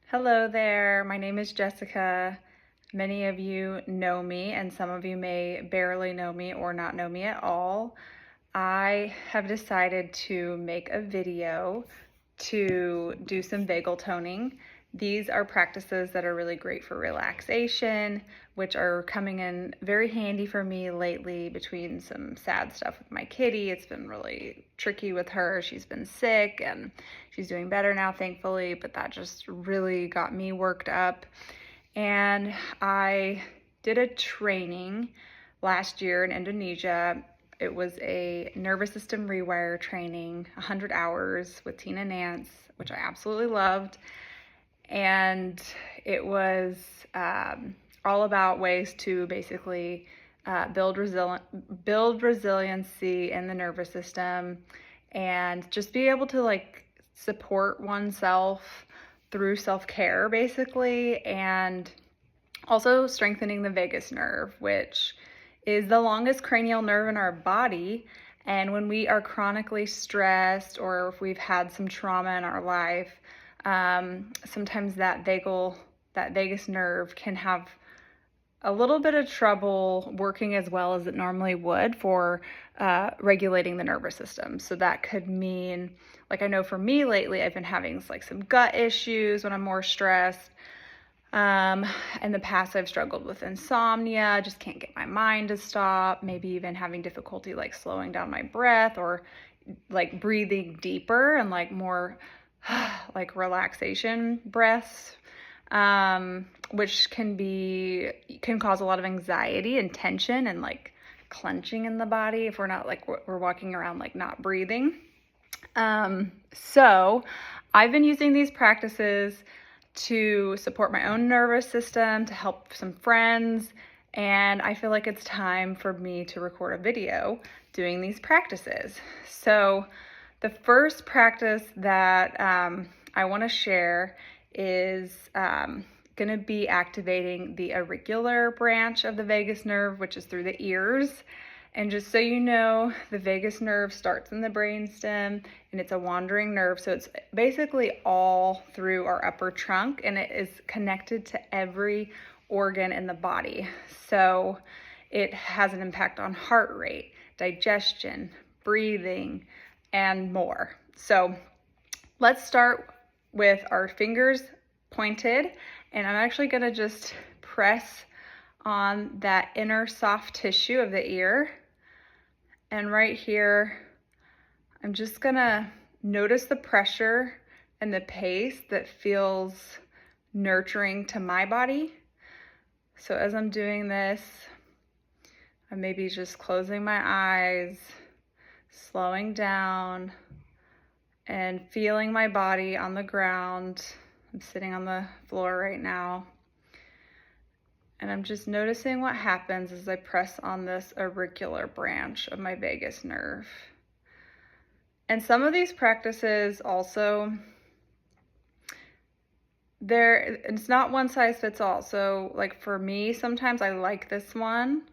Hello there, my name is Jessica. Many of you know me, and some of you may barely know me or not know me at all. I have decided to make a video to do some vagal toning. These are practices that are really great for relaxation, which are coming in very handy for me lately between some sad stuff with my kitty. It's been really tricky with her. She's been sick and she's doing better now, thankfully, but that just really got me worked up. And I did a training last year in Indonesia. It was a nervous system rewire training, 100 hours with Tina Nance, which I absolutely loved. And it was all about ways to basically build resiliency in the nervous system and just be able to support oneself through self-care basically, and also strengthening the vagus nerve, which is the longest cranial nerve in our body. And when we are chronically stressed or if we've had some trauma in our life, sometimes that vagus nerve can have a little bit of trouble working as well as it normally would for regulating the nervous system. So that could mean, like I know for me lately, I've been having some gut issues when I'm more stressed. In the past, I've struggled with insomnia, just can't get my mind to stop, maybe even having difficulty slowing down my breath or breathing deeper and more relaxation breaths, which can cause a lot of anxiety and tension and clenching in the body if we're not we're walking around not breathing. So I've been using these practices to support my own nervous system, to help some friends, and I feel like it's time for me to record a video doing these practices. So the first practice that I want to share is going to be activating the auricular branch of the vagus nerve, which is through the ears. And just so you know, the vagus nerve starts in the brainstem and it's a wandering nerve. So it's basically all through our upper trunk and it is connected to every organ in the body. So it has an impact on heart rate, digestion, breathing, and more. So let's start with our fingers pointed, and I'm actually gonna just press on that inner soft tissue of the ear. And right here, I'm just gonna notice the pressure and the pace that feels nurturing to my body. So as I'm doing this, I'm maybe just closing my eyes, slowing down, and feeling my body on the ground. I'm sitting on the floor right now. And I'm just noticing what happens as I press on this auricular branch of my vagus nerve. And some of these practices also, it's not one size fits all. So for me, sometimes I like this one.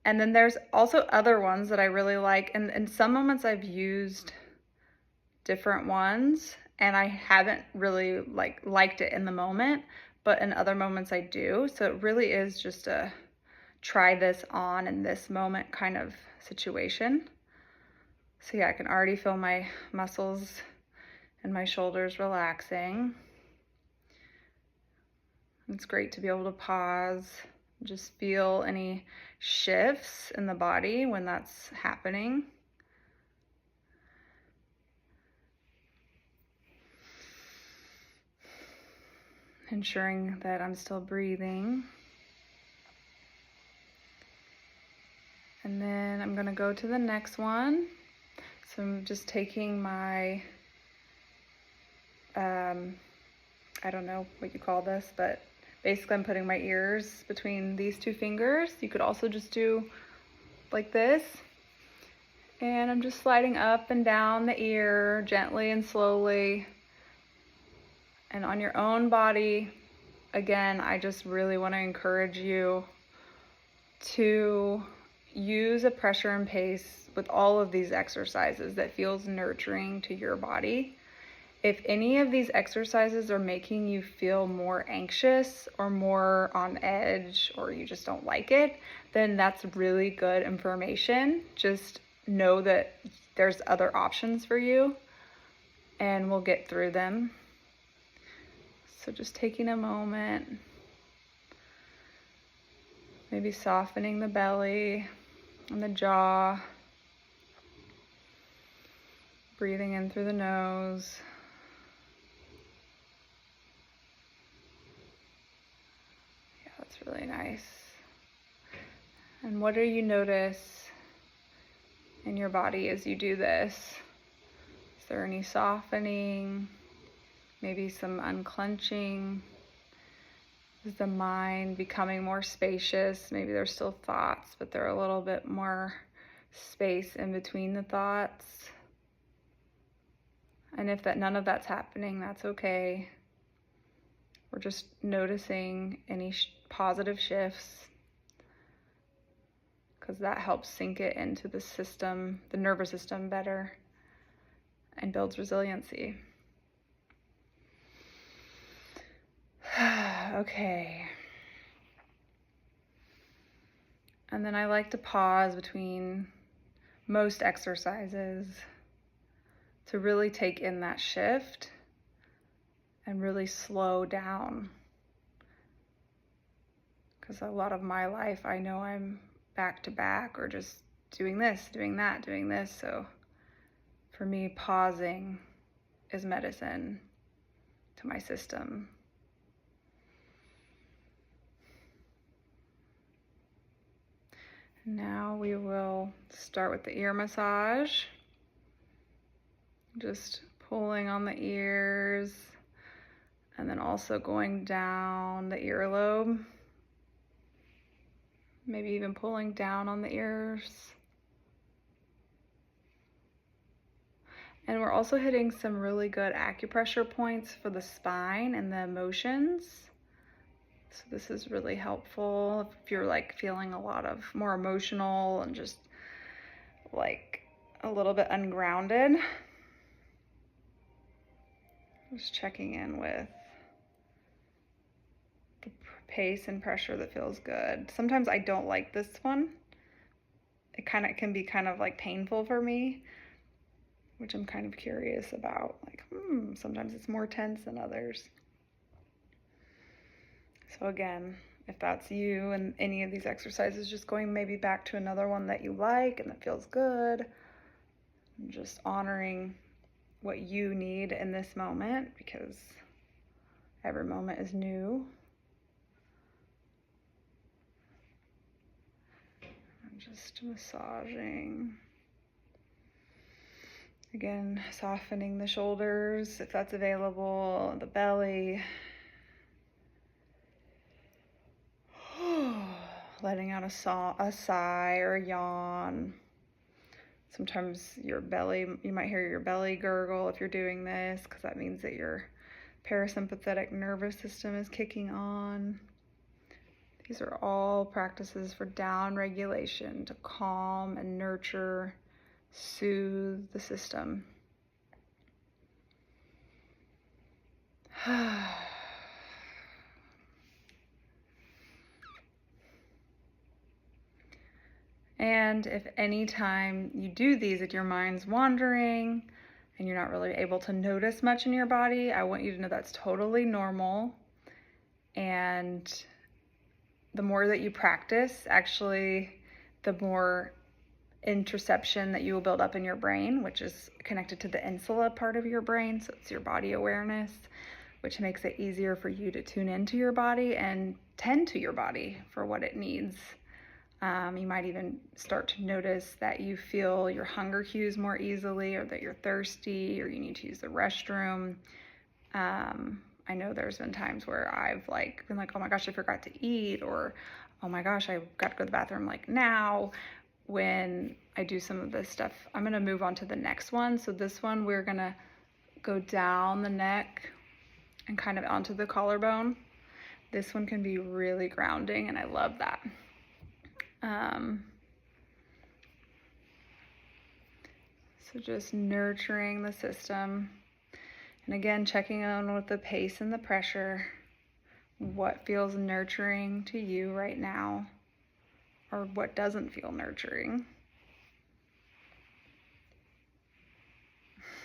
And then there's also other ones that I really like. And in some moments I've used different ones and I haven't really liked it in the moment, but in other moments I do. So it really is just a try this on in this moment kind of situation. So yeah, I can already feel my muscles and my shoulders relaxing. It's great to be able to pause, just feel any shifts in the body when that's happening. Ensuring that I'm still breathing. And then I'm gonna go to the next one. So I'm just taking my, I don't know what you call this, but basically I'm putting my ears between these two fingers. You could also just do like this. And I'm just sliding up and down the ear gently and slowly. And on your own body, again, I just really want to encourage you to use a pressure and pace with all of these exercises that feels nurturing to your body. If any of these exercises are making you feel more anxious or more on edge, or you just don't like it, then that's really good information. Just know that there's other options for you and we'll get through them. So just taking a moment, maybe softening the belly and the jaw, breathing in through the nose. That's really nice. And what do you notice in your body as you do this? Is there any softening? Maybe some unclenching? Is the mind becoming more spacious? Maybe there's still thoughts, but they're a little bit more space in between the thoughts. And if none of that's happening, that's okay. We're just noticing any positive shifts, because that helps sink it into the system, the nervous system better, and builds resiliency. Okay. And then I like to pause between most exercises to really take in that shift and really slow down. Because a lot of my life, I know I'm back to back or just doing this, doing that, doing this. So for me, pausing is medicine to my system. Now we will start with the ear massage. Just pulling on the ears and then also going down the earlobe. Maybe even pulling down on the ears. And we're also hitting some really good acupressure points for the spine and the emotions. So this is really helpful if you're like feeling a lot of more emotional and just like a little bit ungrounded. Just checking in with the pace and pressure that feels good. Sometimes I don't like this one. It can be kind of like painful for me, which I'm kind of curious about. Like, sometimes it's more tense than others. So again, if that's you and any of these exercises, just going maybe back to another one that you like and that feels good. And just honoring what you need in this moment, because every moment is new. I'm just massaging. Again, softening the shoulders if that's available, the belly. Letting out a sigh or a yawn. Sometimes you might hear your belly gurgle if you're doing this, because that means that your parasympathetic nervous system is kicking on. These are all practices for down regulation to calm and nurture, soothe the system. And if any time you do these, if your mind's wandering and you're not really able to notice much in your body, I want you to know that's totally normal. And the more that you practice, actually, the more interoception that you will build up in your brain, which is connected to the insula part of your brain. So it's your body awareness, which makes it easier for you to tune into your body and tend to your body for what it needs. You might even start to notice that you feel your hunger cues more easily, or that you're thirsty, or you need to use the restroom. I know there's been times where I've been like, oh my gosh, I forgot to eat, or oh my gosh, I got to go to the bathroom like now. When I do some of this stuff, I'm gonna move on to the next one. So this one, we're gonna go down the neck and kind of onto the collarbone. This one can be really grounding, and I love that. So just nurturing the system. And again, checking on with the pace and the pressure, what feels nurturing to you right now, or what doesn't feel nurturing.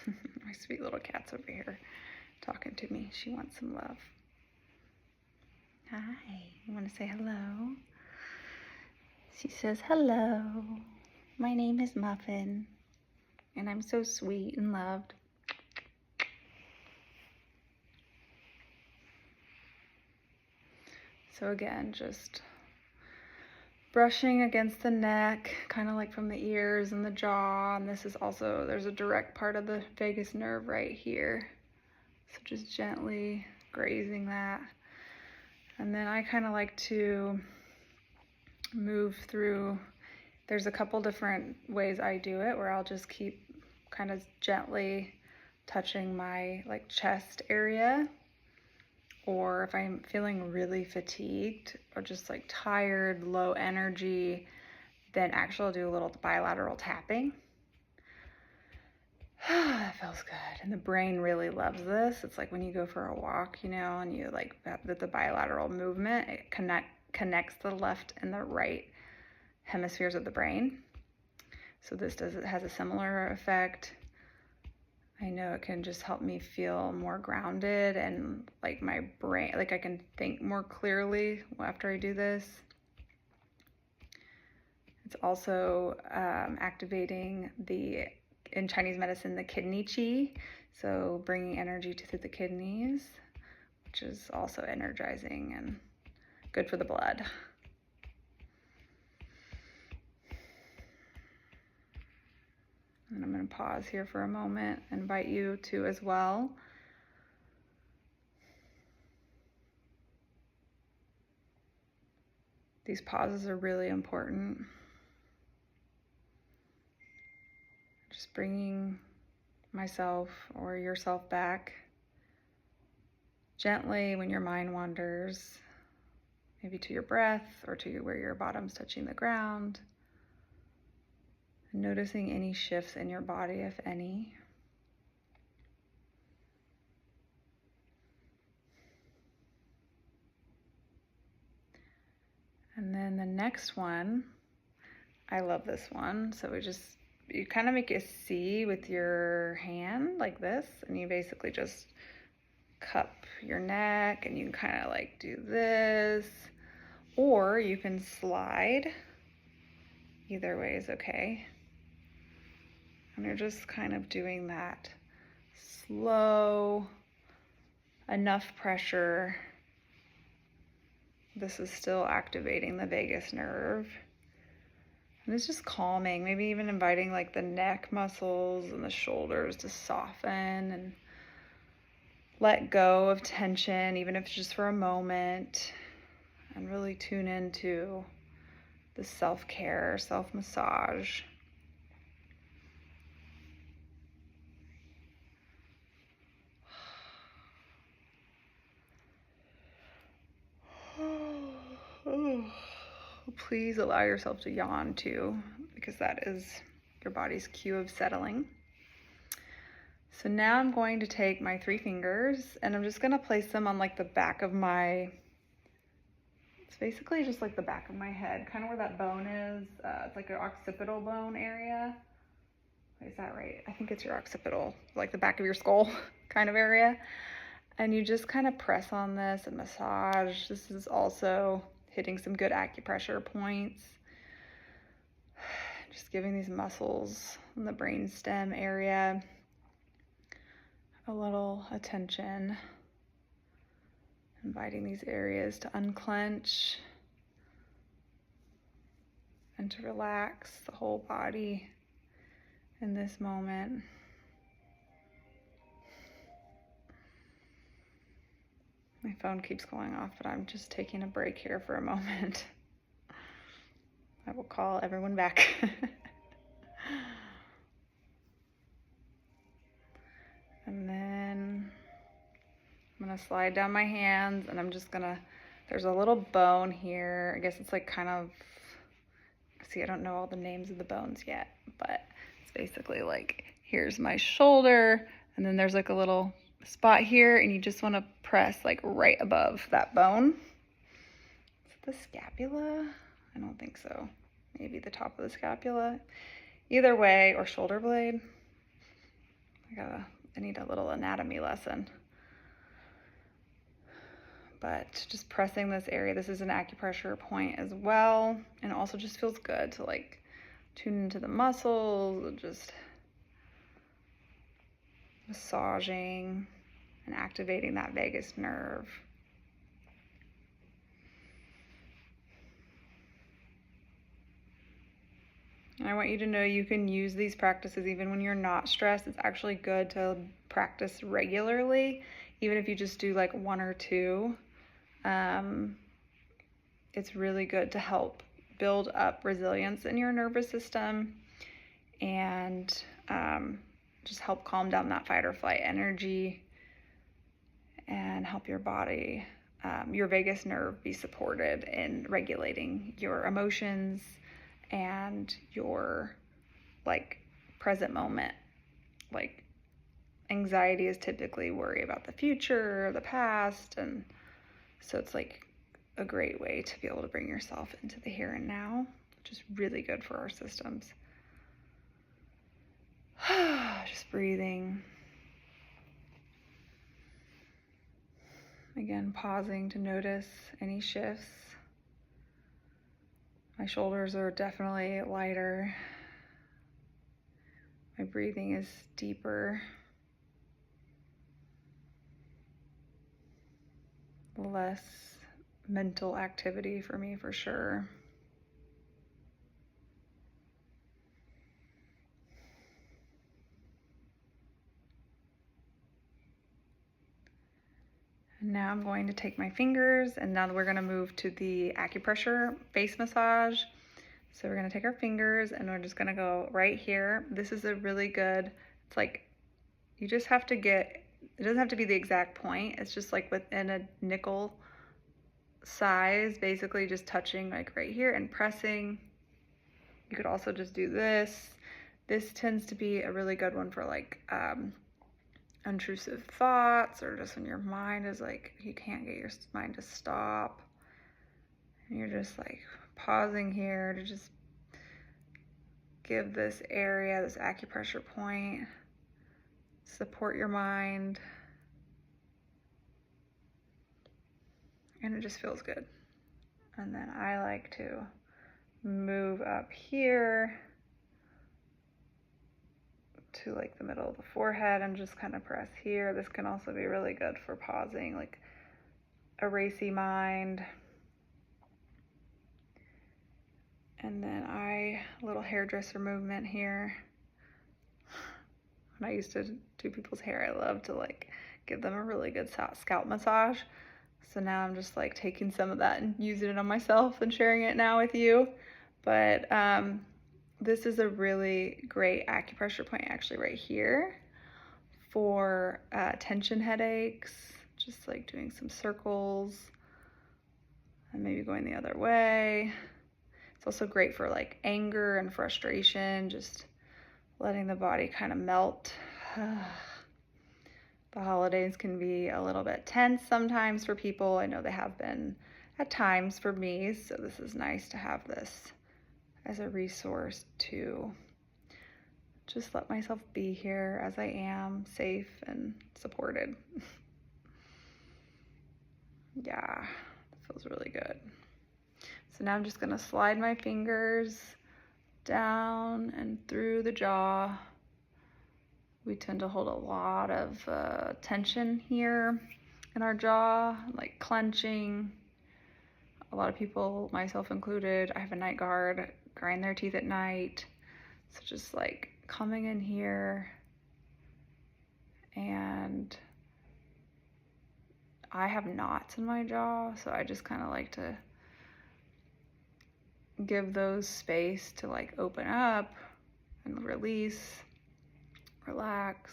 My sweet little cat's over here talking to me. She wants some love. Hi, you want to say hello? She says, hello, my name is Muffin, and I'm so sweet and loved. So again, just brushing against the neck, kind of like from the ears and the jaw. And this is also, there's a direct part of the vagus nerve right here. So just gently grazing that. And then I kind of like to move through, there's a couple different ways I do it where I'll just keep kind of gently touching my like chest area. Or if I'm feeling really fatigued or just like tired, low energy, then actually I'll do a little bilateral tapping. That feels good. And the brain really loves this. It's like when you go for a walk, you know, and you like the bilateral movement, it connects the left and the right hemispheres of the brain. So it has a similar effect. I know it can just help me feel more grounded and like my brain, like I can think more clearly after I do this. It's also activating in Chinese medicine, the kidney qi. So bringing energy to the kidneys, which is also energizing and good for the blood. And I'm going to pause here for a moment, invite you to as well. These pauses are really important. Just bringing myself or yourself back gently when your mind wanders, maybe to your breath or to where your bottom's touching the ground. Noticing any shifts in your body, if any. And then the next one, I love this one. So you kind of make a C with your hand like this, and you basically just cup your neck, and you can kind of like do this, or you can slide. Either way is okay. And you're just kind of doing that slow, enough pressure. This is still activating the vagus nerve. And it's just calming, maybe even inviting like the neck muscles and the shoulders to soften and let go of tension, even if it's just for a moment, and really tune into the self-care, self-massage. Please allow yourself to yawn too, because that is your body's cue of settling. So now I'm going to take my 3 fingers and I'm just going to place them on like the back of it's basically just like the back of my head, kind of where that bone is. It's like your occipital bone area. Is that right? I think it's your occipital, like the back of your skull kind of area. And you just kind of press on this and massage. This is also hitting some good acupressure points. Just giving these muscles in the brainstem area a little attention. Inviting these areas to unclench and to relax the whole body in this moment. My phone keeps going off, but I'm just taking a break here for a moment. I will call everyone back. And then I'm gonna slide down my hands, and I'm just gonna, there's a little bone here. I guess it's like kind of, see, I don't know all the names of the bones yet, but it's basically like, here's my shoulder, and then there's like a little spot here, and you just want to press like right above that bone. Is it the scapula? I don't think so. Maybe the top of the scapula. Either way, or shoulder blade. I need a little anatomy lesson. But just pressing this area, this is an acupressure point as well, and it also just feels good to like tune into the muscles and just massaging and activating that vagus nerve. And I want you to know you can use these practices even when you're not stressed. It's actually good to practice regularly, even if you just do like one or two. It's really good to help build up resilience in your nervous system and just help calm down that fight or flight energy and help your body, your vagus nerve, be supported in regulating your emotions and your like present moment. Like anxiety is typically worry about the future or the past, and so it's like a great way to be able to bring yourself into the here and now, which is really good for our systems. Just breathing. Again, pausing to notice any shifts. My shoulders are definitely lighter. My breathing is deeper. Less mental activity for me, for sure. And now I'm going to take my fingers, and now we're going to move to the acupressure face massage. So we're going to take our fingers and we're just going to go right here. This is a really good, it's like, you just have to get, it doesn't have to be the exact point. It's just like within a nickel size, basically just touching like right here and pressing. You could also just do this. This tends to be a really good one for like intrusive thoughts, or just when your mind is like, you can't get your mind to stop. And you're just like pausing here to just give this area, this acupressure point, support your mind. And it just feels good. And then I like to move up here to like the middle of the forehead and just kind of press here. This can also be really good for pausing, like a racy mind. And then a little hairdresser movement here. When I used to do people's hair, I loved to like give them a really good scalp massage. So now I'm just like taking some of that and using it on myself and sharing it now with you. But this is a really great acupressure point actually right here for tension headaches, just like doing some circles and maybe going the other way. It's also great for like anger and frustration, just letting the body kind of melt. The holidays can be a little bit tense sometimes for people. I know they have been at times for me, so this is nice to have this as a resource to just let myself be here as I am, safe and supported. Yeah, it feels really good. So now I'm just gonna slide my fingers down and through the jaw. We tend to hold a lot of tension here in our jaw, like clenching. A lot of people, myself included, I have a night guard, grind their teeth at night. So just like coming in here, and I have knots in my jaw, so I just kind of like to give those space to like open up and release, relax.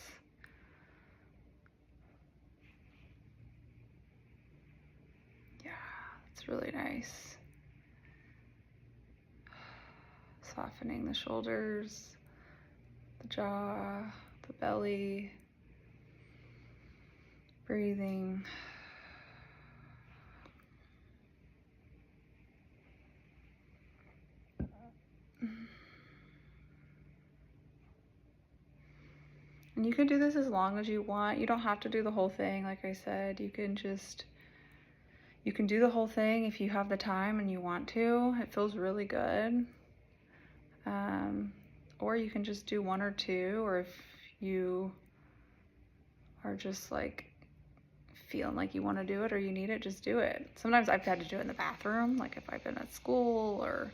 Yeah, it's really nice. Softening the shoulders, the jaw, the belly. Breathing. And you can do this as long as you want. You don't have to do the whole thing. Like I said, you can do the whole thing if you have the time and you want to. It feels really good. Or you can just do one or two, or if you are just like feeling like you want to do it or you need it, just do it. Sometimes I've had to do it in the bathroom, like if I've been at school or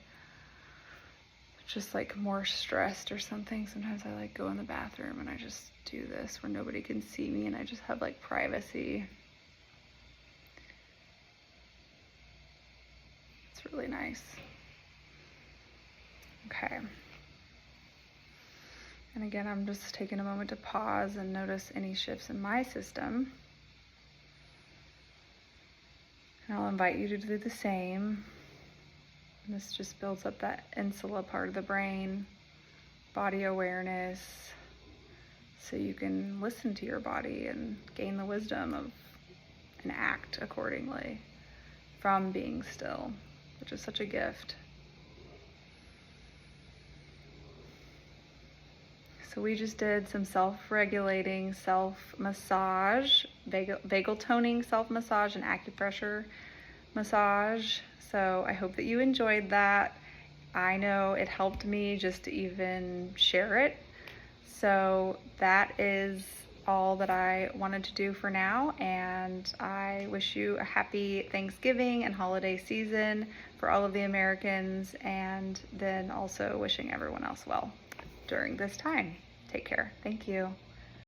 just like more stressed or something. Sometimes I like go in the bathroom and I just do this where nobody can see me and I just have like privacy. It's really nice. Okay. And again, I'm just taking a moment to pause and notice any shifts in my system. And I'll invite you to do the same. And this just builds up that insula part of the brain, body awareness, so you can listen to your body and gain the wisdom of and act accordingly from being still, which is such a gift. So we just did some self-regulating self-massage, vagal toning self-massage and acupressure massage. So I hope that you enjoyed that. I know it helped me just to even share it. So that is all that I wanted to do for now, and I wish you a happy Thanksgiving and holiday season for all of the Americans, and then also wishing everyone else well during this time. Take care. Thank you.